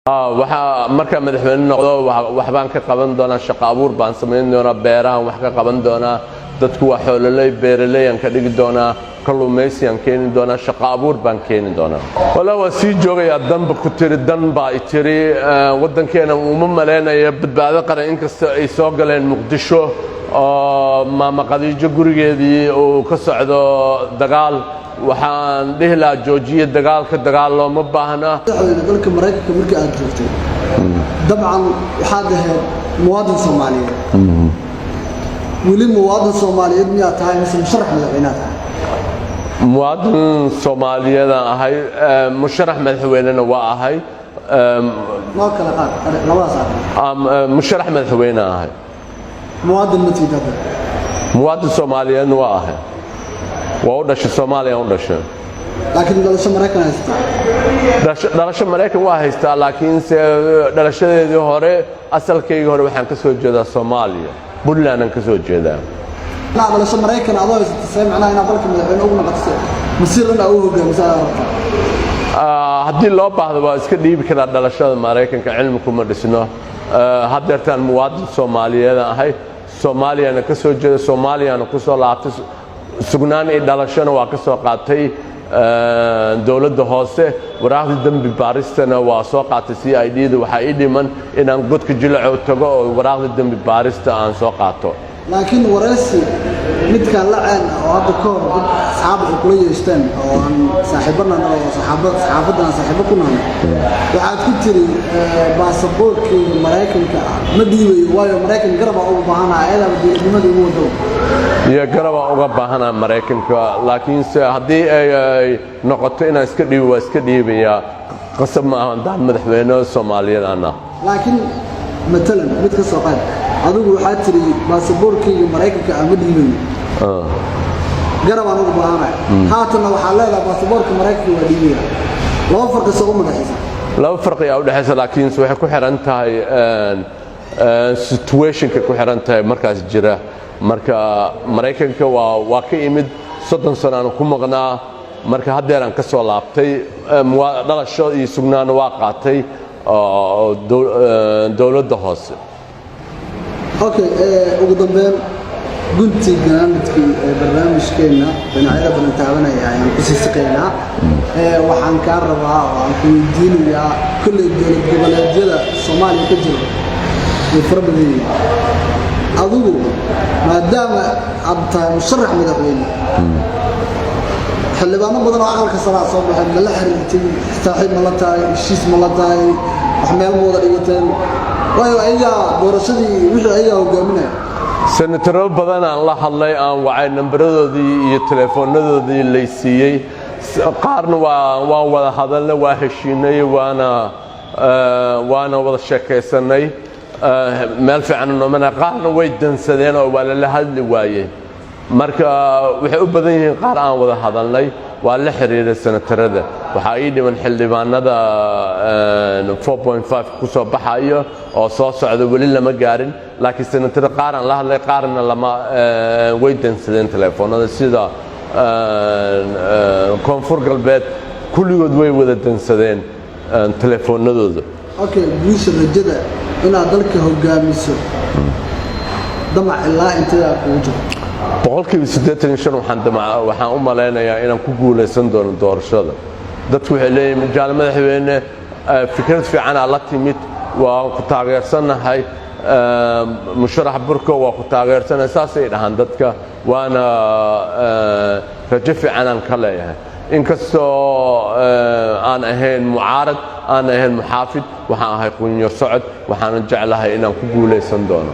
waxa marka madaxweyne noqdo waxbaan ka qaban doonaa shaqo abuur baan sameyn doonaa beerahan wax ka qaban doonaa dadku wax xoololay beeraley aan ka dhigi doonaa kalluumaysi aan keeni doonaa shaqo abuur baan keeni doonaa wala waa sii joogaya danba ku tiri dan baa tiri wadankeena uma maleynaya badbaado qaran inkasta ay soo galeen muqdisho oo maama qadiijo gurigeedii oo ka socdo dagaal waxaan dhihi lahaa joojiye dagaalka dagaal looma baahna dalka Mareykanka markii aad joogtay dabcan waxaad ahayd muwaadin Soomaaliyeed weli muwaadin Soomaaliyeed miyaa tahay mise musharax madaxweynaha tahay muwaadin Soomaaliyeed ahay musharax madaxweynena waa ahay ma kala qaad labadaas musharax madaxweyne ahay muwaadin matiidada muwaadin Soomaaliyeed waa ahay وأودش الصومالي أودش. لكن دلش مريكان هستا. دلش مريكان واهستا لكن دلش ذي هوري أصل كي هوري وحنا كسر جدا الصومالية. بلنا كسر جدا. لا دلش مريكان هذا يستسمع معنا هنا بالك من أول ما تصير. مصيرنا أوه جمسار. هدي الله بعد بس كدي بكرة دلش مريكان كعلمكم مدرسنا. هدرتان مواد الصومالية هاي الصومالية أنا كسر جدا الصومالية أنا كسر لاتس. sugnaan ee dhalashana waa ka soo qaatay dawladda hoose waraaqda dambi baaristana waa soo qaatay CID-da waxa ay dhiman inaan godka jilaco tago oo waraaqda dambi baarista aan soo qaato laakiin waraysi midka lacaan oo hadda ka hor dad asxaab ay kula yeeshteen oo aan saaxiibana oo saxaafadana saaxiibo ku nahay waxaad ku tiri baasaboorkii Mareykanka ma dhiibayo waayo Mareykan garab ugu baahanaa ayada dowladnimada ugu wado iyo garab uga baahanaa Mareykanka laakiin haddii ay noqoto inaan iska dhiibo waa iska dhiibaya qasab ma ahan dad madaxweyne Soomaaliyeed ana laakiin مثلا mid ka soo qaad adigu waxa tiri baasaboorkii Mareykanka ama dhiibayo garab aan ugu baahanaa haatana waxa leedahay baasaboorka Mareykanka waa dhiibaya laba farqi soo uma dhaxaysa laba farqi u dhaxaysa laakiin waxay ku xiran tahay situationka ku xiran tahay markaas jira marka Mareykanka waa ka imid 30 sano aan ku maqnaa marka hadeer aan ka soo laabtay dhalasho iyo sugnaan waa qaatay dawladda hoose okay ugu dambeyn gunti ganaanadkii barnaamijkeena dhinacyada badan taabanaya ayaan ku sii shaqeynaa waxaan ka rabaa oo aan ku weydiinayaa kulli dowlad goboleedyada Soomaaliya ka jira ee farbadii adigu maadaama aad tahay musharax madaxweyne xildhibaano badan oo aqalka sare soo baxay la xiriirtay saaxiib ma la tahay heshiis ma la tahay wax meel wada dhigateen waayo ayaga doorashadii wixii ayaga hogaaminaya senataro badan aan la hadlay aan wacay nambaradoodii iyo teleefoonadoodii la siiyay qaarna waan wada hadalnay waa heshiinay waana wada sheekaysanay meel fiican noomana qaarna way dansadeen oo waa la hadli waayeen marka waxay u badan yihiin qaar aan wada hadalnay waa la xiriiray senatarada waxa ay dhiman xildhibaanada 4.5 ku soo baxayo oo soo socda wali lama gaarin laakiin senatarada qaar aan la hadlay qaarna lama way dansadeen telefoonada sida koonfur galbeed kulligood way wada dansadeen telefoonadooda okay guusha rajada inaad dalka hogaamiso damac ilaa inta ku jiro boqolkiiba 85 waxaan u maleynayaa inaan ku guuleysan doono doorashada dadku waxay leeyihiin jaal madaxweyne fikrad fiican la timid waa ku taageersanahay musharax burko waa ku taageersanahay saasay dhahan dadka waana rajo fiican aan ka leeyahay inkastoo aan ahayn mucaarad aan ahayn muxaafid waxaan ahay qunyo socod waxaan jeclahay inaan ku guuleysan doono